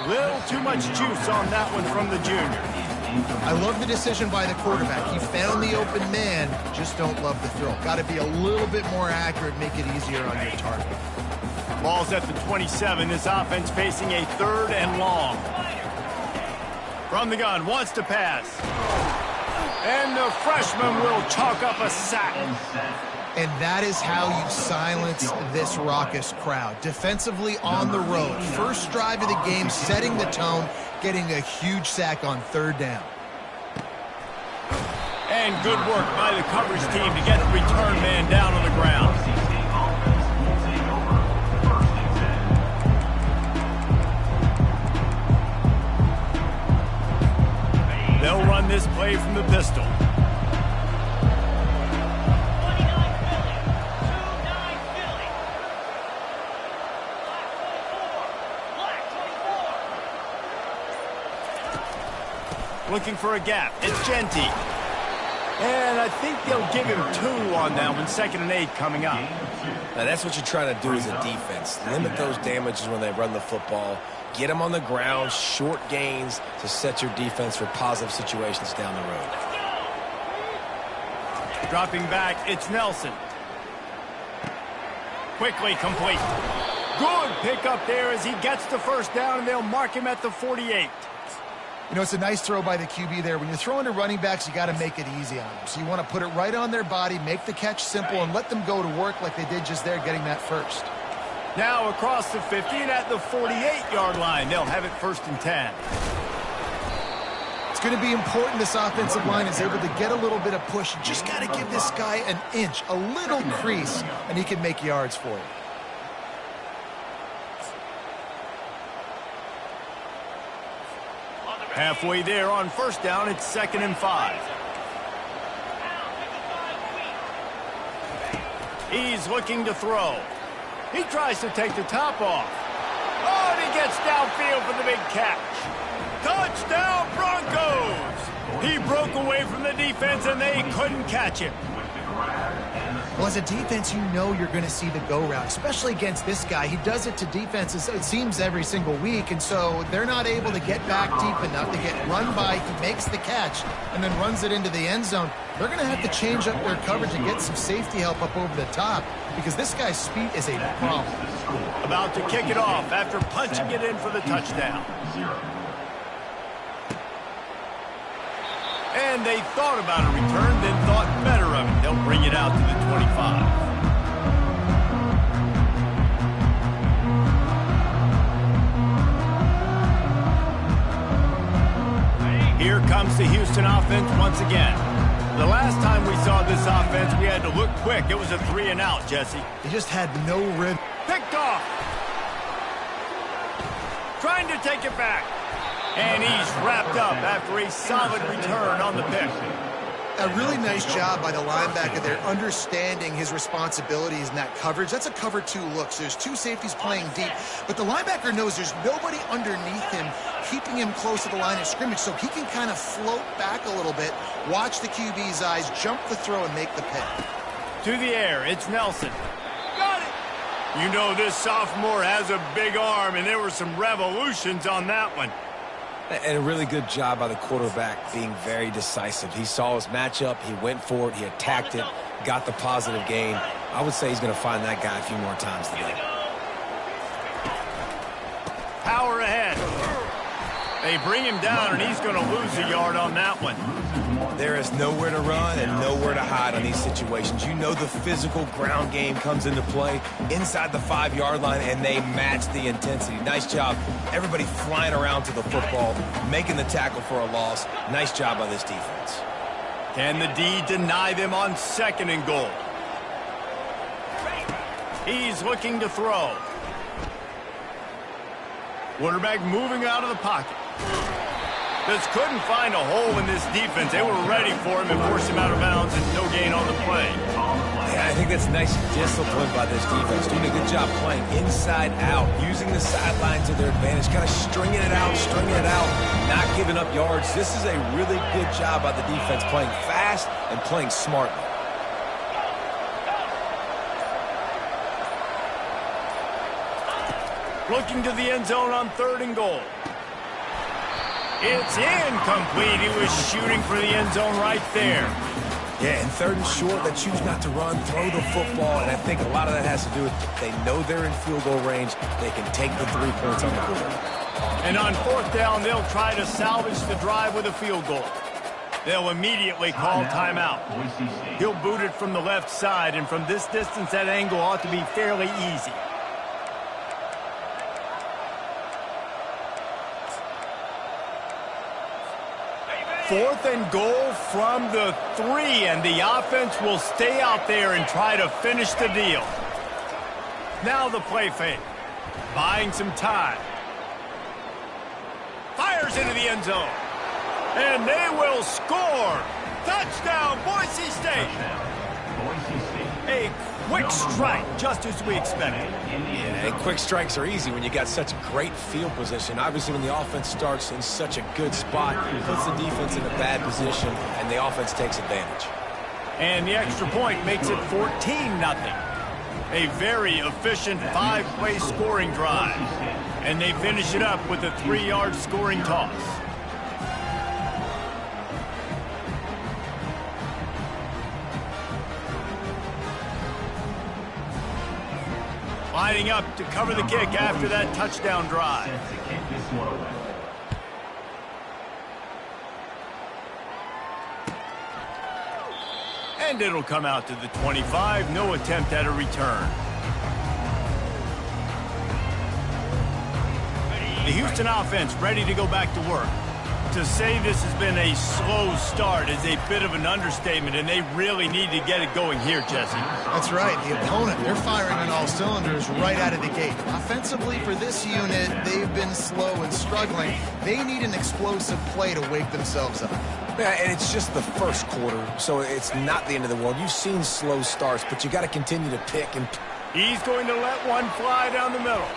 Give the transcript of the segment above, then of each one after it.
Little too much juice on that one from the junior. I love the decision by the quarterback. He found the open man, just don't love the throw. Got to be a little bit more accurate, make it easier on your target. Ball's at the 27. This offense facing a 3rd and long. From the gun, wants to pass. And the freshman will chalk up a sack. And that is how you silence this raucous crowd. Defensively on the road. First drive of the game, setting the tone, getting a huge sack on 3rd down. And good work by the coverage team to get the return man down on the ground. They'll run this play from the pistol. Looking for a gap. It's Genty. And I think they'll give him 2 on that one. 2nd and 8 coming up. Now, that's what you're trying to do as a defense. Limit those damages when they run the football. Get them on the ground, short gains to set your defense for positive situations down the road. Dropping back, it's Nelson. Quickly complete. Good pick up there as he gets the 1st down, and they'll mark him at the 48. You know, it's a nice throw by the QB there. When you're throwing to running backs, you got to make it easy on them. So you want to put it right on their body, make the catch simple, and let them go to work like they did just there, getting that 1st. Now across the 50 and at the 48-yard line. They'll have it 1st and 10. It's going to be important this offensive line is able to get a little bit of push. You just got to give this guy an inch, a little crease, and he can make yards for you. Halfway there on 1st down, it's 2nd and 5. He's looking to throw. He tries to take the top off. Oh, and he gets downfield for the big catch. Touchdown, Broncos! He broke away from the defense, and they couldn't catch him. Well, as a defense, you know you're going to see the go route, especially against this guy. He does it to defenses, it seems, every single week, and so they're not able to get back deep enough to get run by. He makes the catch and then runs it into the end zone. They're going to have to change up their coverage and get some safety help up over the top because this guy's speed is a problem. About to kick it off after punching it in for the touchdown. And they thought about a return, then thought better of it. They'll bring it out to the 25. Here comes the Houston offense once again. The last time we saw this offense, we had to look quick. It was a 3 and out, Jesse. He just had no rhythm. Picked off. Trying to take it back. And he's wrapped up after a solid return on the pick. A really nice job by the linebacker there, understanding his responsibilities in that coverage. That's a cover 2 look. So there's 2 safeties playing deep, but the linebacker knows there's nobody underneath him keeping him close to the line of scrimmage, so he can kind of float back a little bit, watch the QB's eyes, jump the throw, and make the pick. To the air, it's Nelson. Got it! You know this sophomore has a big arm, and there were some revolutions on that one. And a really good job by the quarterback being very decisive. He saw his matchup, he went for it, he attacked it, got the positive gain. I would say he's going to find that guy a few more times today. Power ahead. They bring him down, and he's going to lose a yard on that one. There is nowhere to run and nowhere to hide on these situations. You know the physical ground game comes into play inside the 5-yard line, and they match the intensity. Nice job. Everybody flying around to the football, making the tackle for a loss. Nice job by this defense. Can the D deny them on 2nd and goal? He's looking to throw. Quarterback moving out of the pocket. Just couldn't find a hole in this defense. They were ready for him and forced him out of bounds, and no gain on the play. Yeah, I think that's nice discipline by this defense. Doing a good job playing inside out, using the sideline to their advantage, kind of stringing it out, not giving up yards. This is a really good job by the defense, playing fast and playing smartly. Looking to the end zone on 3rd and goal. It's incomplete. He was shooting for the end zone right there. Yeah, and 3rd and short, they choose not to run, throw the football, and I think a lot of that has to do with they know they're in field goal range. They can take the 3 points on the board. And on 4th down, they'll try to salvage the drive with a field goal. They'll immediately call timeout. He'll boot it from the left side, and from this distance, that angle ought to be fairly easy. Fourth and goal from the 3, and the offense will stay out there and try to finish the deal. Now the play fake. Buying some time. Fires into the end zone. And they will score. Touchdown, Boise State. A quick strike, just as we expected. Yeah, and quick strikes are easy when you got such great field position. Obviously, when the offense starts in such a good spot, it puts the defense in a bad position, and the offense takes advantage. And the extra point makes it 14-0. A very efficient 5-play scoring drive. And they finish it up with a 3-yard scoring toss. Lining up to cover the kick after that touchdown drive. And it'll come out to the 25. No attempt at a return. The Houston offense ready to go back to work. To say this has been a slow start is a bit of an understatement, and they really need to get it going here, Jesse. That's right. The opponent, they're firing on all cylinders right out of the gate. Offensively, for this unit, they've been slow and struggling. They need an explosive play to wake themselves up. Yeah, and it's just the first quarter, so it's not the end of the world. You've seen slow starts, but you got to continue to pick. And he's going to let one fly down the middle.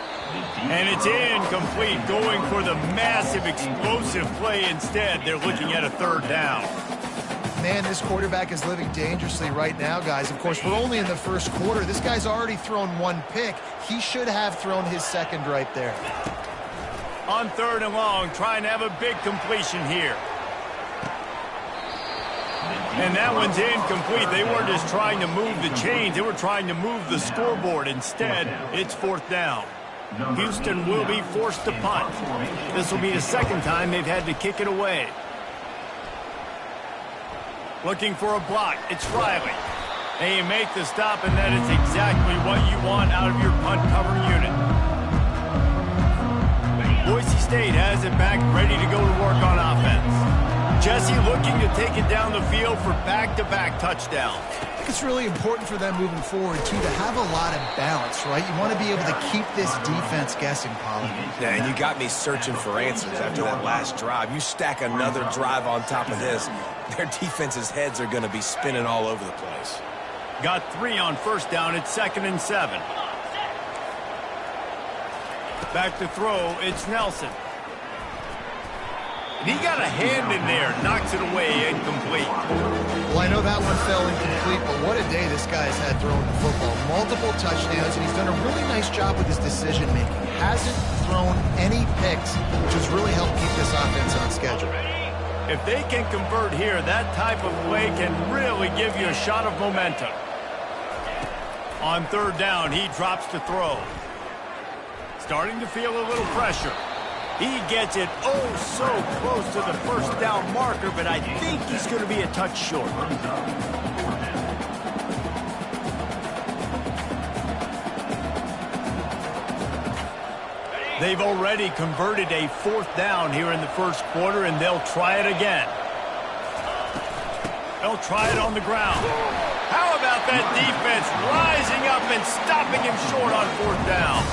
And it's incomplete, going for the massive explosive play instead. They're looking at a 3rd down. Man, this quarterback is living dangerously right now, guys. Of course, we're only in the first quarter. This guy's already thrown 1 pick. He should have thrown his 2nd right there. On 3rd and long, trying to have a big completion here. And that one's incomplete. They weren't just trying to move the chains. They were trying to move the scoreboard. Instead, it's 4th down. Houston will be forced to punt. This will be the 2nd time they've had to kick it away. Looking for a block. It's Riley. They make the stop, and that is exactly what you want out of your punt cover unit. Boise State has it back, ready to go to work on offense. Jesse looking to take it down the field for back-to-back touchdowns. I think it's really important for them moving forward, too, to have a lot of balance, right? You want to be able to keep this defense guessing, Polly. Yeah, and you got me searching for answers after that last drive. You stack another drive on top of this, their defense's heads are going to be spinning all over the place. Got 3 on 1st down. It's 2nd and 7. Back to throw. It's Nelson. And he got a hand in there, knocks it away, incomplete. Well, I know that one fell incomplete, but what a day this guy's had throwing the football. Multiple touchdowns, and he's done a really nice job with his decision-making. Hasn't thrown any picks, which has really helped keep this offense on schedule. If they can convert here, that type of play can really give you a shot of momentum. On 3rd down, he drops to throw. Starting to feel a little pressure. He gets it oh so close to the 1st down marker, but I think he's going to be a touch short. They've already converted a 4th down here in the 1st quarter, and they'll try it again. They'll try it on the ground. How about that defense rising up and stopping him short on 4th down?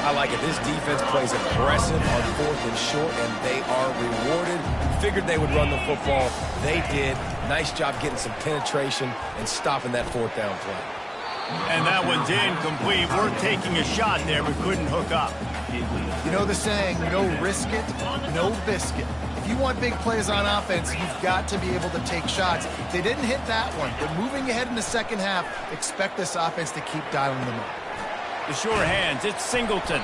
I like it. This defense plays aggressive on 4th and short, and they are rewarded. Figured they would run the football. They did. Nice job getting some penetration and stopping that 4th down play. And that one's incomplete. We're taking a shot there, but couldn't hook up. You know the saying, no risk it, no biscuit. If you want big plays on offense, you've got to be able to take shots. They didn't hit that one, but moving ahead in the 2nd half, expect this offense to keep dialing them up. The sure hands, it's Singleton.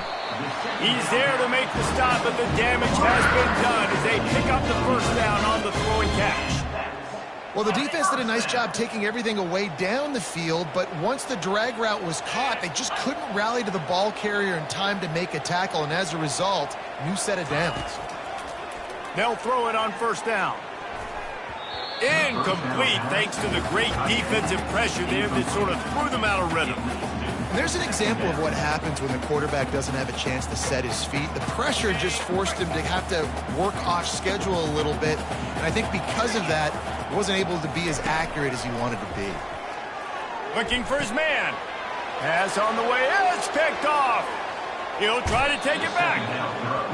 He's there to make the stop, but the damage has been done as they pick up the first down on the throw and catch. Well, the defense did a nice job taking everything away down the field, but once the drag route was caught, they just couldn't rally to the ball carrier in time to make a tackle, and as a result, new set of downs. They'll throw it on first down. Incomplete, thanks to the great defensive pressure there that sort of threw them out of rhythm. And there's an example of what happens when the quarterback doesn't have a chance to set his feet. The pressure just forced him to have to work off schedule a little bit, and I think because of that, he wasn't able to be as accurate as he wanted to be. Looking for his man. Pass on the way, it's picked off. He'll try to take it back.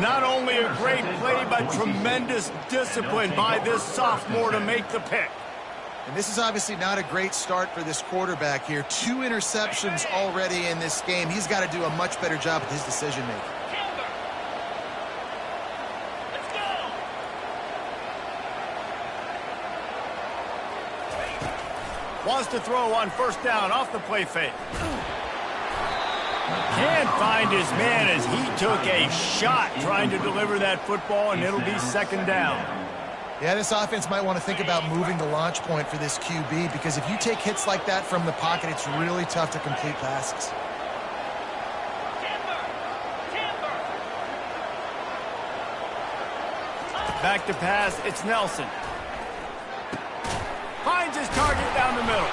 Not only a great play, but tremendous discipline by this sophomore to make the pick. And this is obviously not a great start for this quarterback here. 2 interceptions already in this game. He's got to do a much better job with his decision-making. Wants to throw on first down off the play fake. Can't find his man as he took a shot trying to deliver that football, and it'll be second down. Yeah, this offense might want to think about moving the launch point for this QB, because if you take hits like that from the pocket, it's really tough to complete passes. Back to pass, it's Nelson. Finds his target down the middle.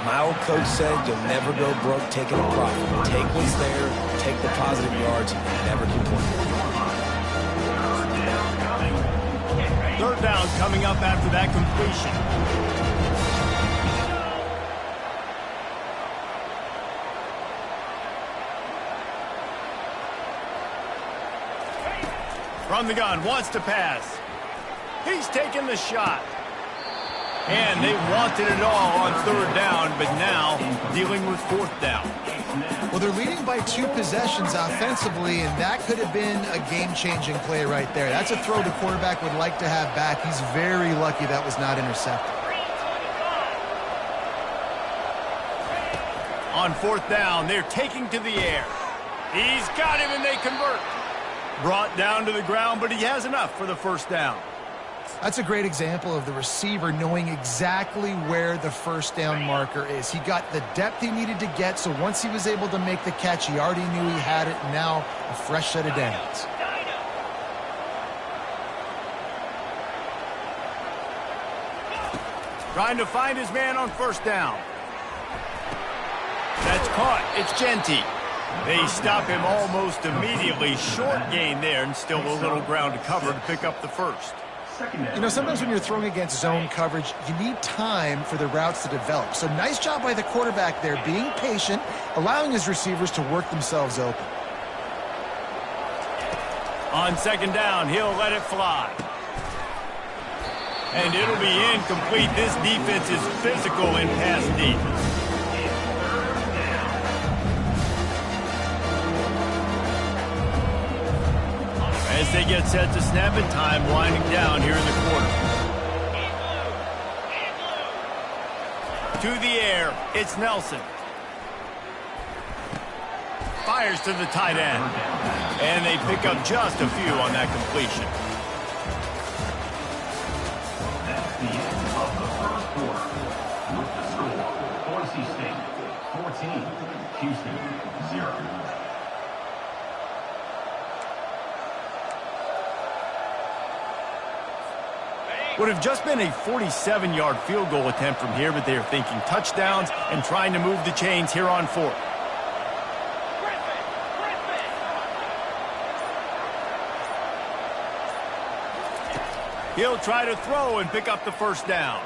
My old coach said you'll never go broke taking a profit. Take what's there, take the positive yards, and never complain. Third down coming up after that completion. From the gun, wants to pass. He's taking the shot. And they wanted it all on third down, but now dealing with fourth down. Well, they're leading by 2 possessions offensively, and that could have been a game-changing play right there. That's a throw the quarterback would like to have back. He's very lucky that was not intercepted. On fourth down, they're taking to the air. He's got him, and they convert. Brought down to the ground, but he has enough for the first down. That's a great example of the receiver knowing exactly where the first down marker is. He got the depth he needed to get, so once he was able to make the catch, he already knew he had it, and now a fresh set of downs. Trying to find his man on first down. That's caught. It's Genty. They stop him almost immediately. Short gain there, and still a little ground to cover to pick up the first. You know, sometimes when you're throwing against zone coverage, you need time for the routes to develop. So nice job by the quarterback there, being patient, allowing his receivers to work themselves open. On second down, he'll let it fly. And it'll be incomplete. This defense is physical in pass deep. As they get set to snap it, time winding down here in the quarter. To the air, it's Nelson. Fires to the tight end. And they pick up just a few on that completion. That's the end of the first quarter. With the score, Boise State 14, Houston 0. Would have just been a 47-yard field goal attempt from here, but they're thinking touchdowns and trying to move the chains here on fourth. He'll try to throw and pick up the first down.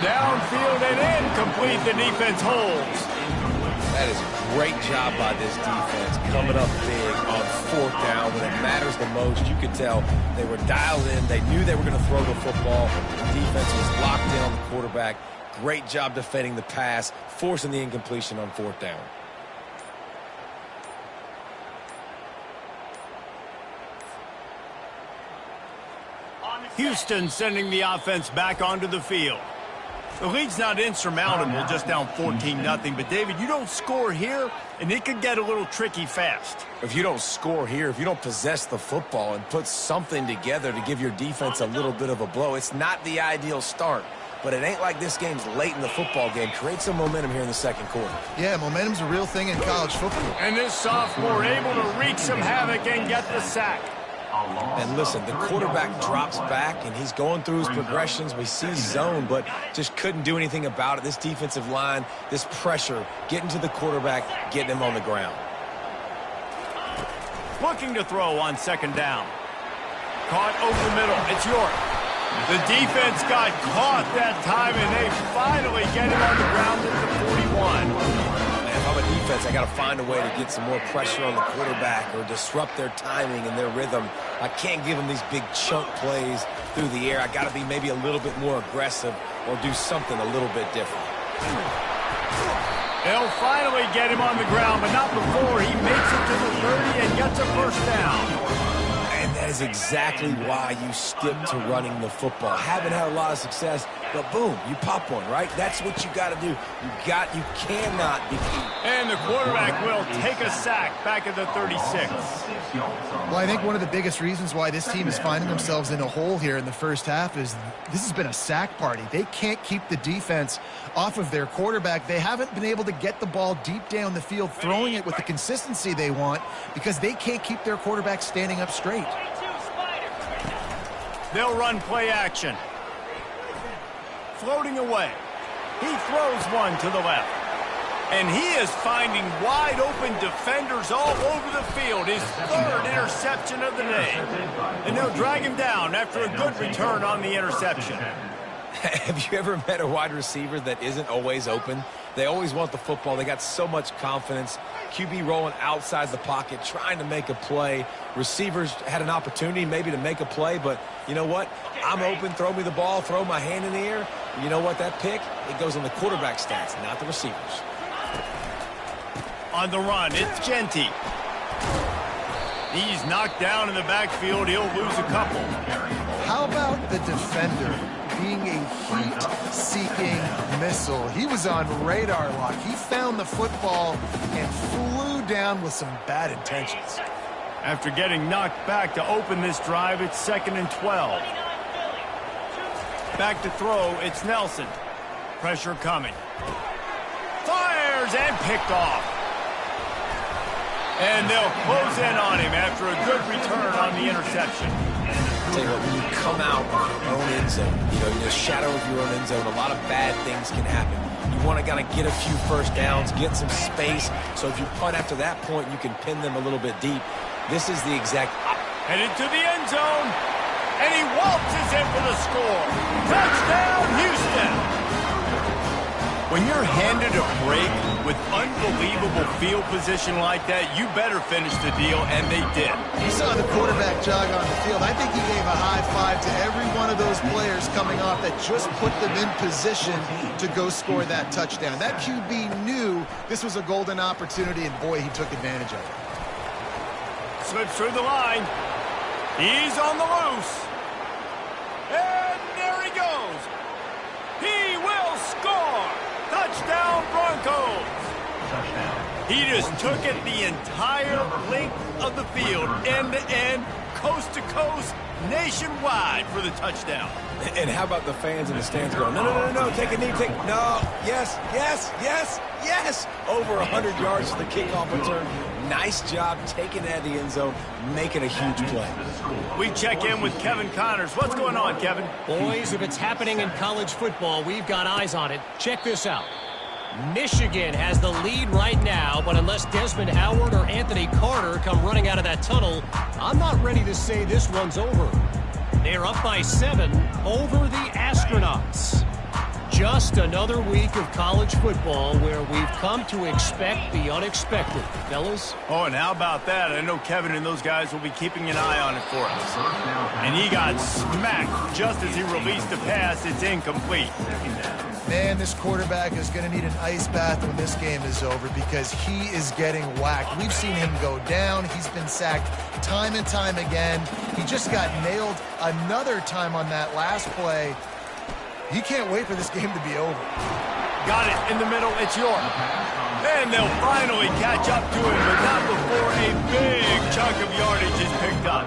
Downfield and incomplete. The defense holds. That is a great job by this defense, coming up big on fourth down when it matters the most. You could tell they were dialed in. They knew they were going to throw the football. The defense was locked in on the quarterback. Great job defending the pass, forcing the incompletion on fourth down. Houston sending the offense back onto the field. The lead's not insurmountable, just down 14-0. But, David, you don't score here, and it could get a little tricky fast. If you don't score here, if you don't possess the football and put something together to give your defense a little bit of a blow, it's not the ideal start. But it ain't like this game's late in the football game. Create some momentum here in the second quarter. Yeah, momentum's a real thing in college football. And this sophomore able to wreak some havoc and get the sack. And listen, the quarterback drops back, and he's going through his progressions. We see zone, but just couldn't do anything about it. This defensive line, this pressure, getting to the quarterback, getting him on the ground. Looking to throw on second down. Caught over the middle. It's York. The defense got caught that time, and they finally get him on the ground at the 41. Man, if I'm a defense, I got to find a way to get some more pressure on the quarterback or disrupt their timing and their rhythm. I can't give them these big chunk plays through the air. I got to be maybe a little bit more aggressive or do something a little bit different. They'll finally get him on the ground, but not before he makes it to the 30 and gets a first down. And that is exactly why you stick to running the football. Haven't had a lot of success, but boom, you pop one, right? That's what you got to do. You cannot be. And the quarterback will take a sack back at the 36. Well, I think one of the biggest reasons why this team is finding themselves in a hole here in the first half is this has been a sack party. They can't keep the defense off of their quarterback. They haven't been able to get the ball deep down the field, throwing it with the consistency they want because they can't keep their quarterback standing up straight. They'll run play action. Floating away. He throws one to the left. And he is finding wide open defenders all over the field. His third interception of the day. And they'll drag him down after a good return on the interception. Have you ever met a wide receiver that isn't always open? They always want the football. They got so much confidence. QB rolling outside the pocket, trying to make a play. Receivers had an opportunity maybe to make a play, but you know what? I'm open, throw me the ball, throw my hand in the air. You know what? That pick, it goes on the quarterback stats, not the receivers. On the run, it's Genty. He's knocked down in the backfield. He'll lose a couple. How about the defender being a heat-seeking missile? He was on radar lock. He found the football and flew down with some bad intentions. After getting knocked back to open this drive, it's 2nd and 12. Back to throw, it's Nelson. Pressure coming. Fires and picked off. And they'll close in on him after a good return on the interception. I'll tell you what, when you come out of your own end zone, you know, in the shadow of your own end zone, a lot of bad things can happen. You want to kind of get a few first downs, get some space, so if you punt after that point, you can pin them a little bit deep. This is the exact opposite. Headed to the end zone, and he waltzes in for the score. Touchdown, Houston! When you're handed a break with unbelievable field position like that, you better finish the deal, and they did. You saw the quarterback jog on the field. I think he gave a high five to every one of those players coming off that just put them in position to go score that touchdown. That QB knew this was a golden opportunity, and boy, he took advantage of it. Slips through the line. He's on the loose. And there he goes. He will score. Touchdown, Broncos. Touchdown. He just took it the entire length of the field, end to end, coast to coast, nationwide for the touchdown. And how about the fans in the stands going, no, take a knee, no, yes. Over 100 yards for the kickoff return. Nice job taking it out of the end zone, making a huge play. We check in with Kevin Connors. What's going on, Kevin? Boys, if it's happening in college football, we've got eyes on it. Check this out. Michigan has the lead right now, but unless Desmond Howard or Anthony Carter come running out of that tunnel, I'm not ready to say this one's over. They're up by 7 over the Astronauts. Just another week of college football where we've come to expect the unexpected. Fellas? Oh, and how about that? I know Kevin and those guys will be keeping an eye on it for us. And he got smacked just as he released the pass. It's incomplete. Man, this quarterback is going to need an ice bath when this game is over because he is getting whacked. We've seen him go down. He's been sacked time and time again. He just got nailed another time on that last play. He can't wait for this game to be over. Got it in the middle. It's York. And they'll finally catch up to him, but not before a big chunk of yardage is picked up.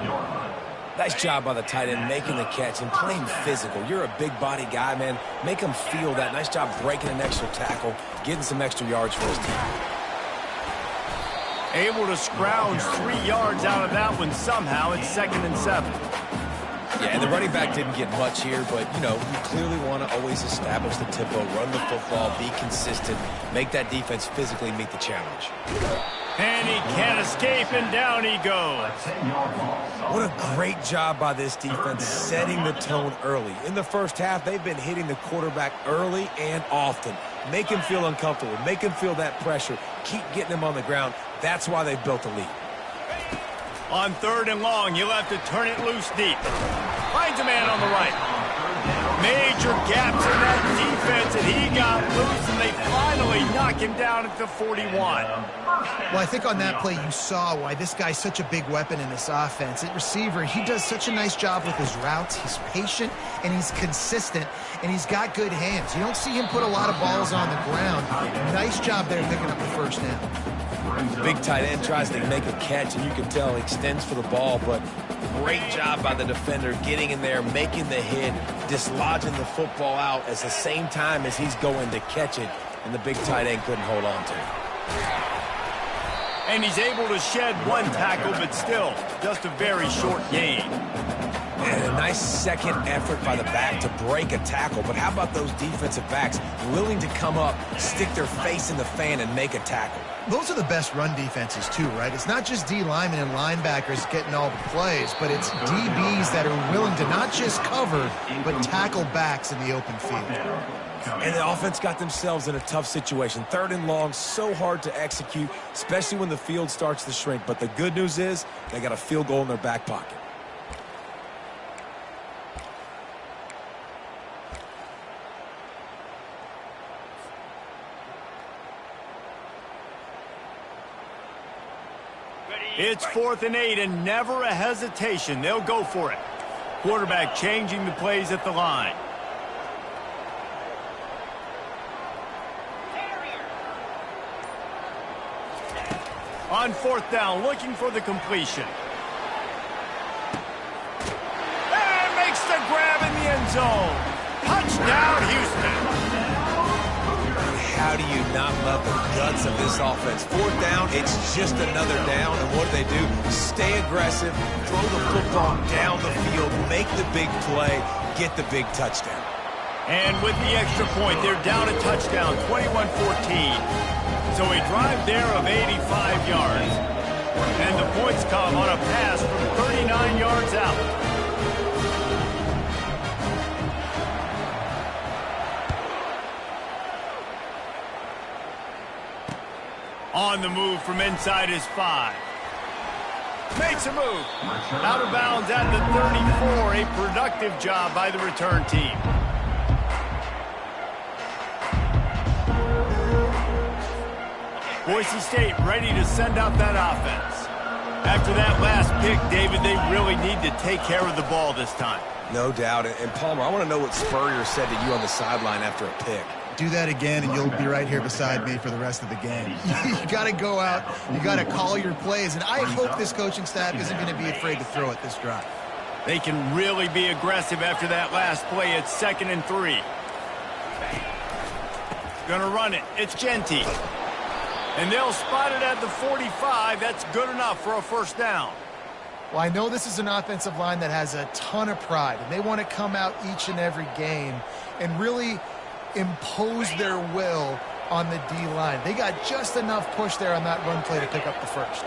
Nice job by the tight end making the catch and playing physical. You're a big body guy, man. Make him feel that. Nice job breaking an extra tackle, getting some extra yards for his team. Able to scrounge 3 yards out of that one somehow. It's 2nd and 7. Yeah, and the running back didn't get much here, but, you know, you clearly want to always establish the tempo, run the football, be consistent, make that defense physically meet the challenge. And he can't escape, and down he goes. What a great job by this defense setting the tone early. In the first half, they've been hitting the quarterback early and often. Make him feel uncomfortable. Make him feel that pressure. Keep getting him on the ground. That's why they built the lead. On 3rd and long, you'll have to turn it loose deep. Finds a man on the right. Major gaps in that defense, and he got loose, and they finally knock him down at the 41. Well, I think on that play you saw why this guy's such a big weapon in this offense. At receiver, he does such a nice job with his routes. He's patient, and he's consistent, and he's got good hands. You don't see him put a lot of balls on the ground. Nice job there picking up the first down. The big tight end tries to make a catch, and you can tell he extends for the ball, but great job by the defender getting in there, making the hit, dislodging the football out at the same time as he's going to catch it, and the big tight end couldn't hold on to it. And he's able to shed 1 tackle, but still, just a very short gain. And a nice second effort by the back to break a tackle, but how about those defensive backs willing to come up, stick their face in the fan, and make a tackle? Those are the best run defenses, too, right? It's not just D linemen and linebackers getting all the plays, but it's DBs that are willing to not just cover, but tackle backs in the open field. And the offense got themselves in a tough situation. 3rd and long, so hard to execute, especially when the field starts to shrink. But the good news is they got a field goal in their back pocket. It's 4th and 8, and never a hesitation. They'll go for it. Quarterback changing the plays at the line. On 4th down, looking for the completion. And makes the grab in the end zone. Touchdown, Houston. How do you not love the guts of this offense? 4th down, it's just another down, and what do? Stay aggressive, throw the football down the field, make the big play, get the big touchdown. And with the extra point, they're down a touchdown, 21-14. So a drive there of 85 yards. And the points come on a pass from 39 yards out. On the move from inside his 5. Makes a move. Out of bounds at the 34. A productive job by the return team. Boise State ready to send out that offense. After that last pick, David, they really need to take care of the ball this time. No doubt. And Palmer, I want to know what Spurrier said to you on the sideline after a pick. Do that again, and you'll be right here beside me for the rest of the game. You got to go out. You got to call your plays, and I hope this coaching staff isn't going to be afraid to throw it this drive. They can really be aggressive after that last play. It's 2nd and 3. Gonna run it. It's Genty. And they'll spot it at the 45. That's good enough for a first down. Well, I know this is an offensive line that has a ton of pride, and they want to come out each and every game and really impose their will on the D-line. They got just enough push there on that run play to pick up the first.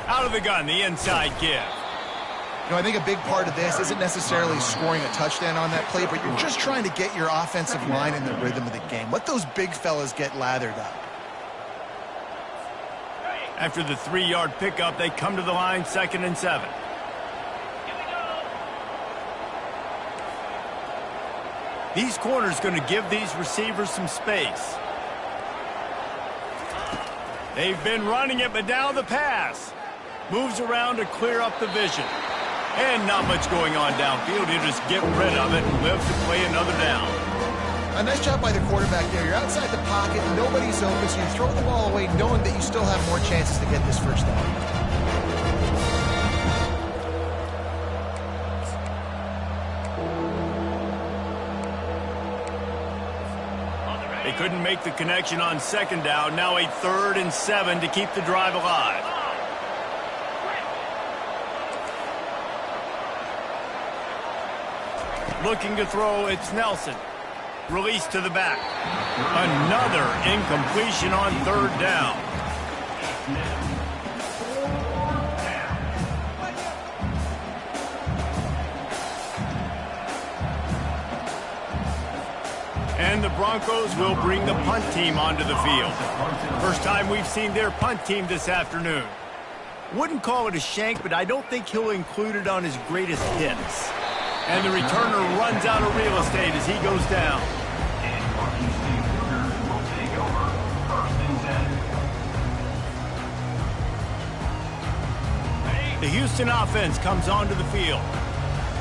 Out of the gun, the inside give. You know, I think a big part of this isn't necessarily scoring a touchdown on that play, but you're just trying to get your offensive line in the rhythm of the game. Let those big fellas get lathered up. After the 3-yard pickup, they come to the line, 2nd and 7. These corners going to give these receivers some space. They've been running it, but now the pass. Moves around to clear up the vision. And not much going on downfield. He'll just get rid of it and live to play another down. A nice job by the quarterback there. You're outside the pocket, nobody's open, so you throw the ball away knowing that you still have more chances to get this first down. They couldn't make the connection on second down. Now a 3rd and 7 to keep the drive alive. Looking to throw, it's Nelson. Release to the back. Another incompletion on 3rd down. And the Broncos will bring the punt team onto the field. First time we've seen their punt team this afternoon. Wouldn't call it a shank, but I don't think he'll include it on his greatest hits. And the returner runs out of real estate as he goes down. The Houston offense comes onto the field.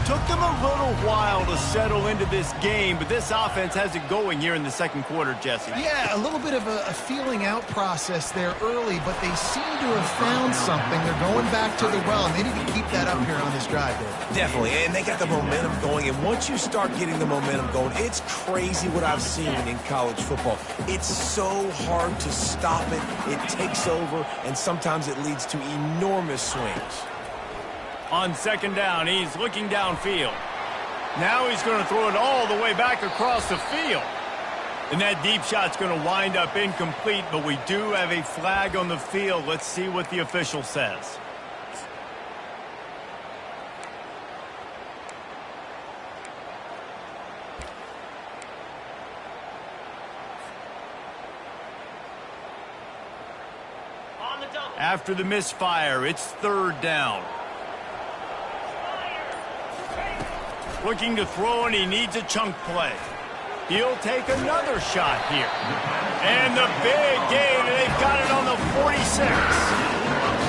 Took them a little while to settle into this game, but this offense has it going here in the second quarter, Jesse. Yeah, a little bit of a feeling out process there early, but they seem to have found something. They're going back to the well, and they need to keep that up here on this drive, Dave. Definitely, and they got the momentum going, and once you start getting the momentum going, it's crazy what I've seen in college football. It's so hard to stop it. It takes over, and sometimes it leads to enormous swings. On second down, he's looking downfield. Now he's going to throw it all the way back across the field. And that deep shot's going to wind up incomplete, but we do have a flag on the field. Let's see what the official says. After the misfire, it's 3rd down. Looking to throw, and he needs a chunk play. He'll take another shot here. And the big gain, and they've got it on the 46.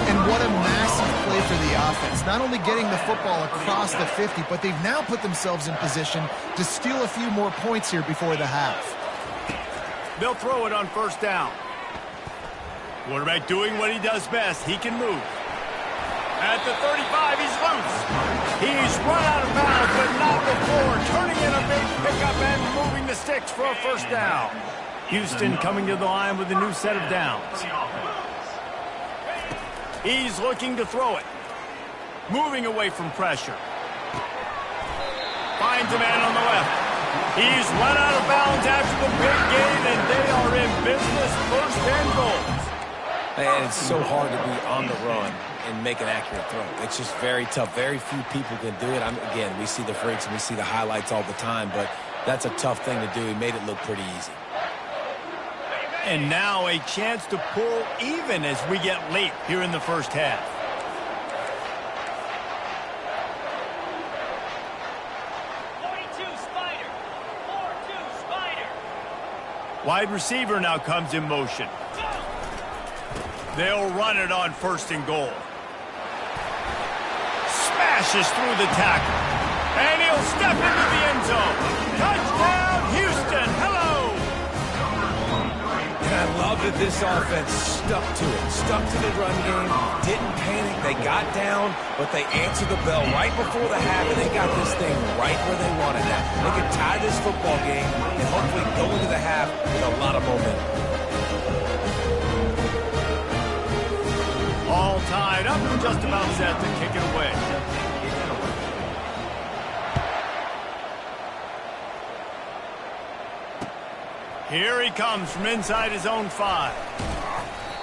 And what a massive play for the offense. Not only getting the football across the 50, but they've now put themselves in position to steal a few more points here before the half. They'll throw it on 1st down. Quarterback doing what he does best. He can move. At the 35, he's loose. He's run out of bounds, but not before. Turning in a big pickup and moving the sticks for a 1st down. Houston coming to the line with a new set of downs. He's looking to throw it. Moving away from pressure. Finds a man on the left. He's run out of bounds after the big gain, and they are in business. 1st and goal. And it's so hard to be on the run and make an accurate throw. It's just very tough. Very few people can do it. Again, we see the freaks and we see the highlights all the time, but that's a tough thing to do. He made it look pretty easy. And now a chance to pull even as we get late here in the first half. Wide receiver now comes in motion. They'll run it on 1st and goal. Smashes through the tackle. And he'll step into the end zone. Touchdown, Houston. Hello. And I love that this offense stuck to it. Stuck to the run game. Didn't panic. They got down, but they answered the bell right before the half, and they got this thing right where they wanted it. They could tie this football game and hopefully go into the half with a lot of momentum. All tied up and just about set to kick it away. Here he comes from inside his own 5.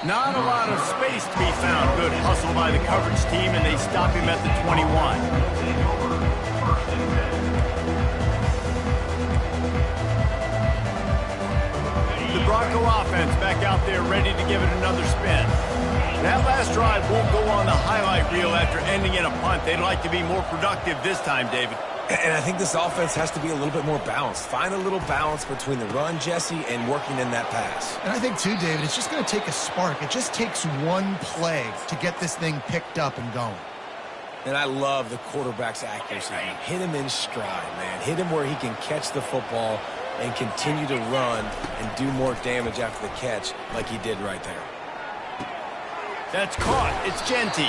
Not a lot of space to be found. Good hustle by the coverage team, and they stop him at the 21. The Bronco offense back out there ready to give it another spin. That last drive won't go on the highlight reel after ending in a punt. They'd like to be more productive this time, David. And I think this offense has to be a little bit more balanced. Find a little balance between the run, Jesse, and working in that pass. And I think, too, David, it's just going to take a spark. It just takes one play to get this thing picked up and going. And I love the quarterback's accuracy. Hit him in stride, man. Hit him where he can catch the football and continue to run and do more damage after the catch like he did right there. That's caught. It's Genty.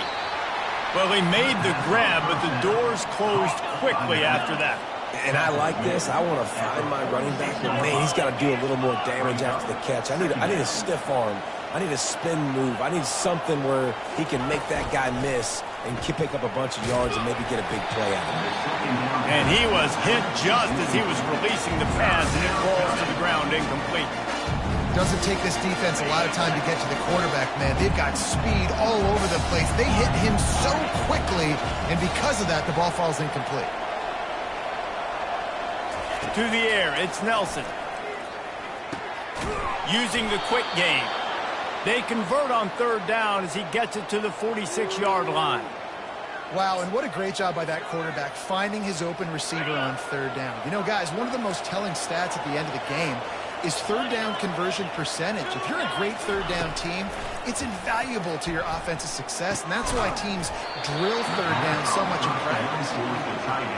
Well, he made the grab, but the doors closed quickly after that. And I like this. I want to find my running back, but man, he's got to do a little more damage after the catch. I need a stiff arm. I need a spin move. I need something where he can make that guy miss and pick up a bunch of yards and maybe get a big play out of it. And he was hit just as he was releasing the pass, and it falls to the ground incomplete. Doesn't take this defense a lot of time to get to the quarterback, man. They've got speed all over the place. They hit him so quickly, and because of that, the ball falls incomplete. To the air, it's Nelson. Using the quick game. They convert on third down as he gets it to the 46-yard line. Wow, and what a great job by that quarterback finding his open receiver on third down. You know, guys, one of the most telling stats at the end of the game is third down conversion percentage. If you're a great third down team, it's invaluable to your offensive success, and that's why teams drill third down so much in practice.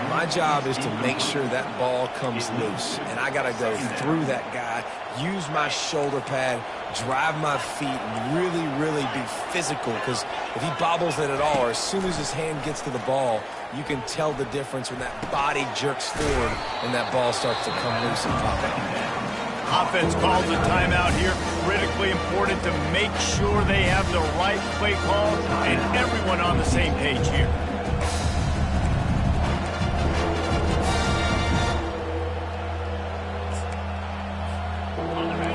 My job is to make sure that ball comes loose, and I got to go through that guy, use my shoulder pad, drive my feet, and really, really be physical, because if he bobbles it at all, or as soon as his hand gets to the ball, you can tell the difference when that body jerks forward and that ball starts to come loose and pop out. Offense calls a timeout here. Critically important to make sure they have the right play call and everyone on the same page here.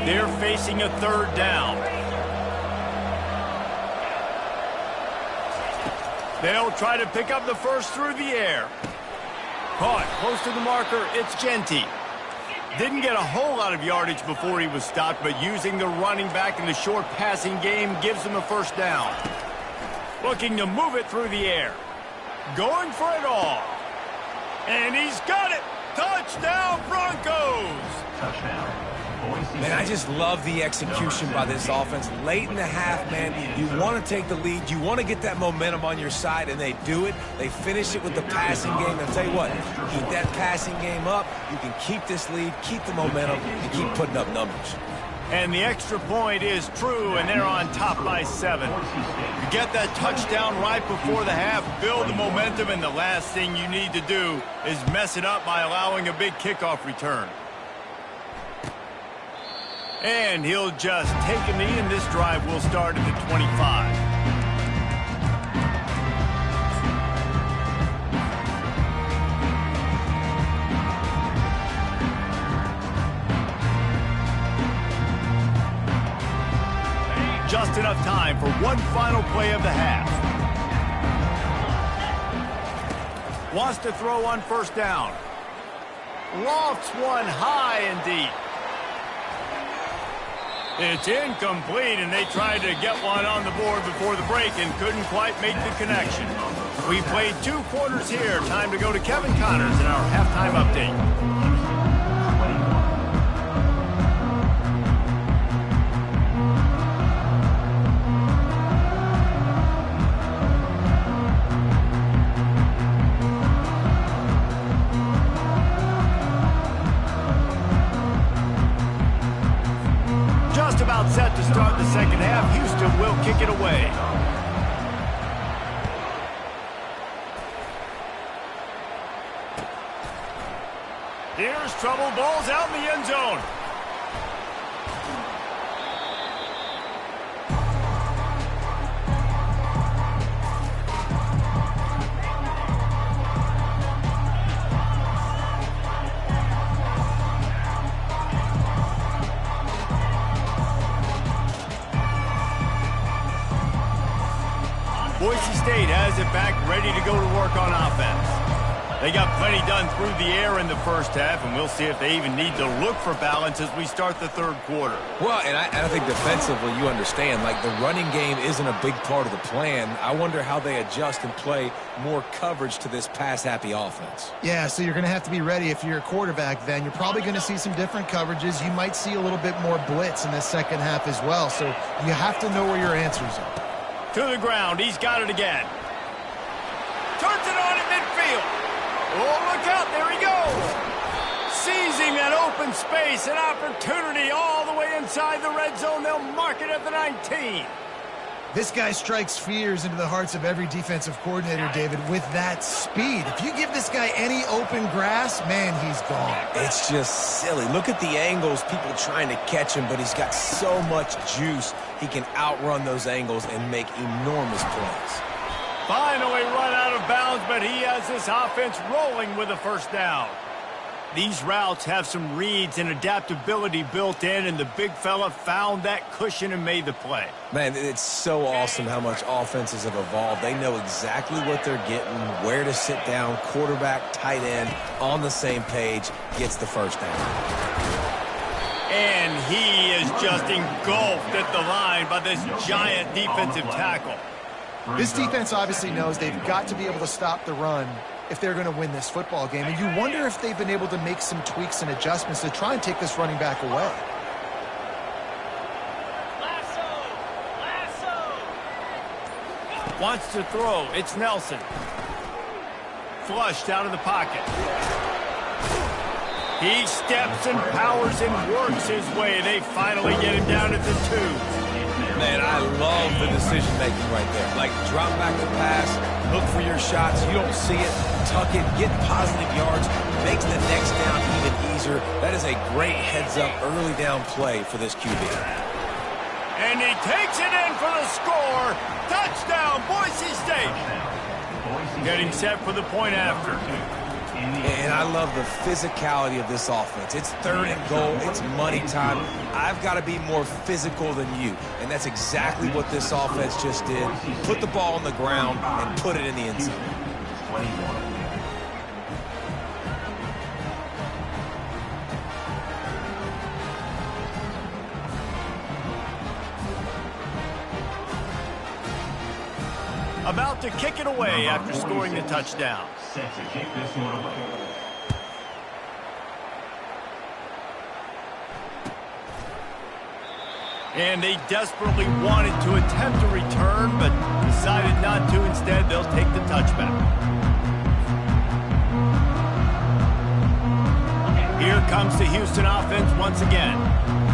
They're facing a third down. They'll try to pick up the first through the air. Caught close to the marker, it's Genty. Didn't get a whole lot of yardage before he was stopped, but using the running back in the short passing game gives him a first down. Looking to move it through the air. Going for it all. And he's got it! Touchdown, Broncos! Touchdown. Man, I just love the execution by this offense. Late in the half, man, you want to take the lead. You want to get that momentum on your side, and they do it. They finish it with the passing game. I'll tell you what, keep that passing game up. You can keep this lead, keep the momentum, and keep putting up numbers. And the extra point is true, and they're on top by 7. You get that touchdown right before the half, build the momentum, and the last thing you need to do is mess it up by allowing a big kickoff return. And he'll just take a knee, and this drive will start at the 25. Just enough time for one final play of the half. Wants to throw on first down. Lofts one high and deep. It's incomplete, and they tried to get one on the board before the break and couldn't quite make the connection. We played 2 quarters here. Time to go to Kevin Connors in our halftime update. About set to start the second half. Houston will kick it away. Here's trouble. Ball's out in the end zone. Boise State has it back, ready to go to work on offense. They got plenty done through the air in the first half, and we'll see if they even need to look for balance as we start the third quarter. Well, and I think defensively, you understand, like the running game isn't a big part of the plan. I wonder how they adjust and play more coverage to this pass-happy offense. Yeah, so you're going to have to be ready if you're a quarterback then. You're probably going to see some different coverages. You might see a little bit more blitz in the second half as well, so you have to know where your answers are. To the ground, he's got it again. turns it on at midfield. Oh, look out, there he goes. Seizing that open space, an opportunity all the way inside the red zone. They'll mark it at the 19. This guy strikes fears into the hearts of every defensive coordinator, David, with that speed. If you give this guy any open grass, man, he's gone. It's just silly. Look at the angles, people trying to catch him, but he's got so much juice. He can outrun those angles and make enormous plays. Finally run out of bounds, but he has this offense rolling with a first down. These routes have some reads and adaptability built in, and the big fella found that cushion and made the play. Man, it's so awesome how much offenses have evolved. They know exactly what they're getting, where to sit down, quarterback, tight end, on the same page, gets the first down. And he is just engulfed at the line by this giant defensive tackle. This defense obviously knows they've got to be able to stop the run if they're going to win this football game. And you wonder if they've been able to make some tweaks and adjustments to try and take this running back away. Wants to throw. It's Nelson. Flushed out of the pocket. He steps and powers and works his way. They finally get him down at the 2. Man, I love the decision-making right there. Like, drop back the pass, look for your shots. You don't see it, tuck it, get positive yards, makes the next down even easier. That is a great heads-up early down play for this QB. And he takes it in for the score. Touchdown, Boise State. Getting set for the point after. And I love the physicality of this offense. It's 3rd and goal. It's money time. I've got to be more physical than you. And that's exactly what this offense just did. Put the ball on the ground and put it in the end zone. About to kick it away after scoring the touchdown. Set to kick this one away. And they desperately wanted to attempt a return, but decided not to. Instead, they'll take the touchback. Here comes the Houston offense once again.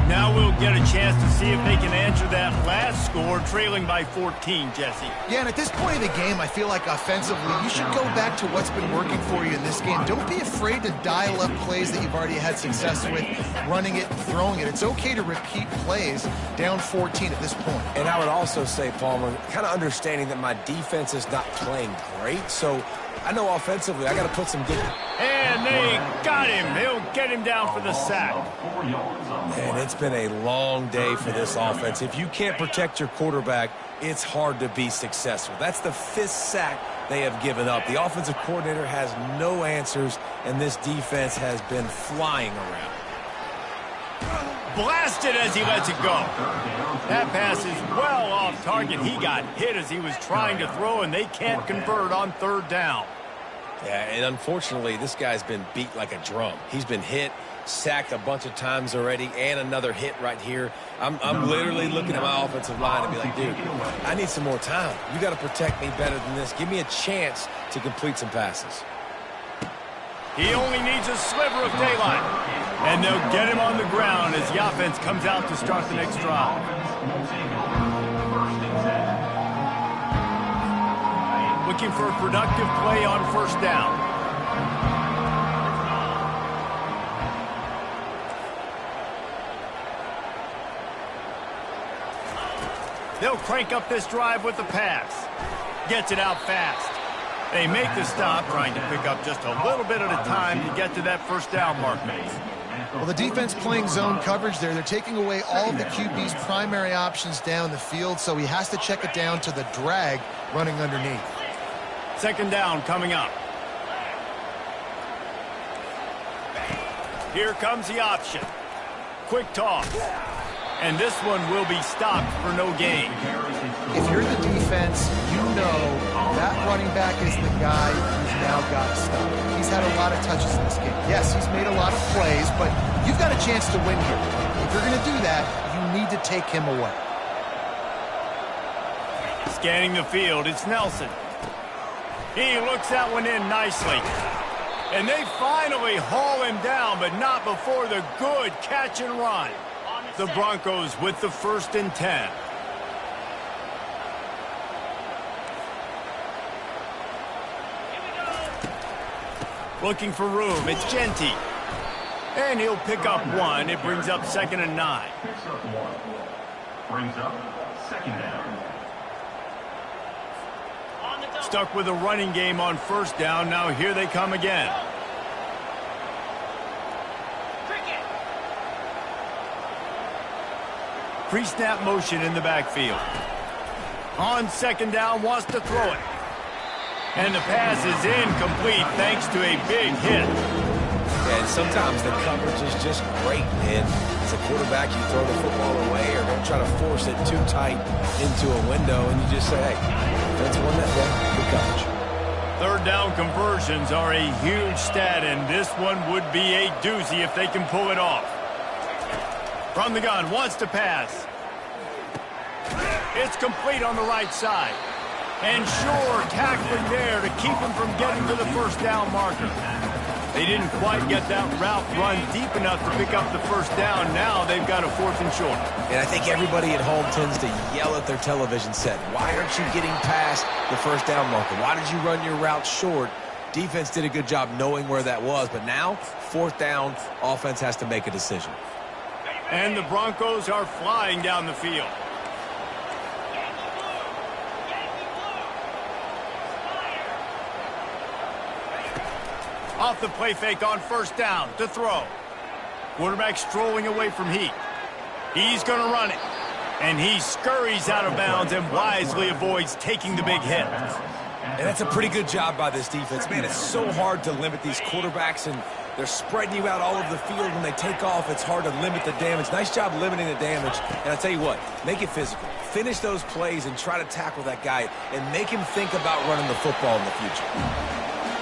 Now we'll get a chance to see if they can answer that last score, trailing by 14, Jesse. Yeah, and at this point of the game, I feel like offensively, you should go back to what's been working for you in this game. Don't be afraid to dial up plays that you've already had success with, running it, throwing it. It's okay to repeat plays down 14 at this point. And I would also say, Palmer, kind of understanding that my defense is not playing great, so I know offensively I got to put some good... And they got him. They'll get him down for the sack. And it's been a long day for this offense. If you can't protect your quarterback, it's hard to be successful. That's the 5th sack they have given up. The offensive coordinator has no answers, and this defense has been flying around. Blasted as he lets it go. That pass is well off target. He got hit as he was trying to throw, and they can't convert on 3rd down. Yeah, and unfortunately, this guy's been beat like a drum. He's been hit, sacked a bunch of times already, and another hit right here. I'm literally looking at my offensive line and be like, dude, I need some more time. You got to protect me better than this. Give me a chance to complete some passes. He only needs a sliver of daylight. And they'll get him on the ground as the offense comes out to start the next drive. Looking for a productive play on 1st down. They'll crank up this drive with the pass. Gets it out fast. They make the stop, trying to pick up just a little bit at a time to get to that 1st down mark. Well, the defense playing zone coverage there. They're taking away all of the QB's primary options down the field, so he has to check it down to the drag running underneath. 2nd down coming up. Here comes the option. Quick toss. And this one will be stopped for no gain. If you're the defense, you know that running back is the guy who's now got to stop. He's had a lot of touches in this game. Yes, he's made a lot of plays, but you've got a chance to win here. If you're going to do that, you need to take him away. Scanning the field, it's Nelson. He looks that one in nicely. And they finally haul him down, but not before the good catch and run. The Broncos with the 1st and 10. Looking for room. It's Genty. And he'll pick up 1. It brings up 2nd and 9. Picks up 1. Brings up 2nd down. Stuck with a running game on 1st down. Now here they come again. Pre-snap motion in the backfield. On 2nd down, wants to throw it. And the pass is incomplete thanks to a big hit. And sometimes the coverage is just great, and as a quarterback, you throw the football away or don't try to force it too tight into a window, and you just say, hey, that's one that good coverage. 3rd down conversions are a huge stat, and this one would be a doozy if they can pull it off. From the gun, wants to pass. It's complete on the right side. And sure, tackling there to keep him from getting to the 1st down marker. They didn't quite get that route run deep enough to pick up the 1st down. Now they've got a 4th and short. And I think everybody at home tends to yell at their television set. Why aren't you getting past the 1st down marker? Why did you run your route short? Defense did a good job knowing where that was. But now, 4th down, offense has to make a decision. And the Broncos are flying down the field. Off the play fake on 1st down to throw. Quarterback strolling away from Heat. He's going to run it. And he scurries out of bounds and wisely avoids taking the big hit. And that's a pretty good job by this defense. Man, it's so hard to limit these quarterbacks, and they're spreading you out all over the field. When they take off, it's hard to limit the damage. Nice job limiting the damage. And I'll tell you what, make it physical. Finish those plays and try to tackle that guy and make him think about running the football in the future.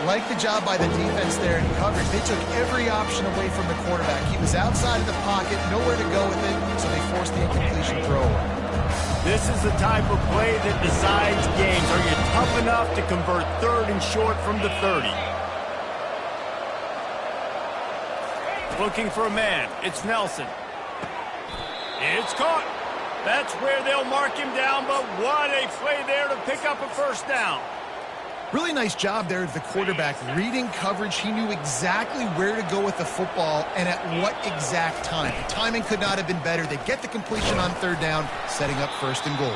Like the job by the defense there in coverage. They took every option away from the quarterback. He was outside of the pocket, nowhere to go with it, so they forced the incompletion throw away. This is the type of play that decides games. Are you tough enough to convert 3rd and short from the 30? Looking for a man. It's Nelson. It's caught. That's where they'll mark him down, but what a play there to pick up a 1st down. Really nice job there of the quarterback. Reading coverage, he knew exactly where to go with the football and at what exact time. The timing could not have been better. They get the completion on 3rd down, setting up 1st and goal.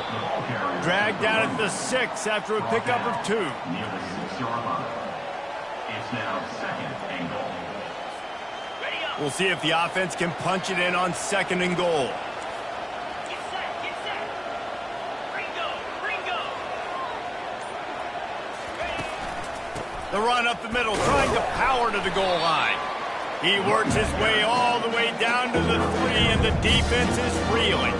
Dragged out at the 6 after a pickup of 2. Near the 6-yard line. It's now 2nd and goal. We'll see if the offense can punch it in on 2nd and goal. The run up the middle, trying to power to the goal line. He works his way all the way down to the 3, and the defense is reeling.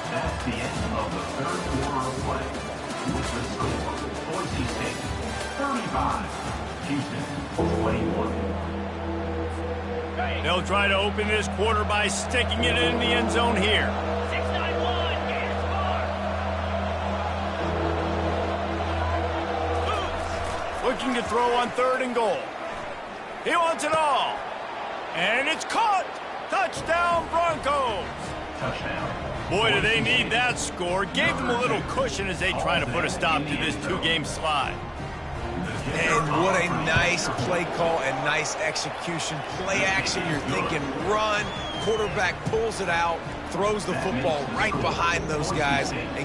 That's the end of the 3rd quarter of play. With the score, Boise State 35, Houston 21. They'll try to open this quarter by sticking it in the end zone here. 691, get score. Looking to throw on 3rd and goal. He wants it all. And it's caught. Touchdown, Broncos. Touchdown. Boy, do they need that score. Gave them a little cushion as they try to put a stop to this 2-game slide. And what a nice play call and nice execution. Play action, you're thinking run. Quarterback pulls it out, throws the football right behind those guys, and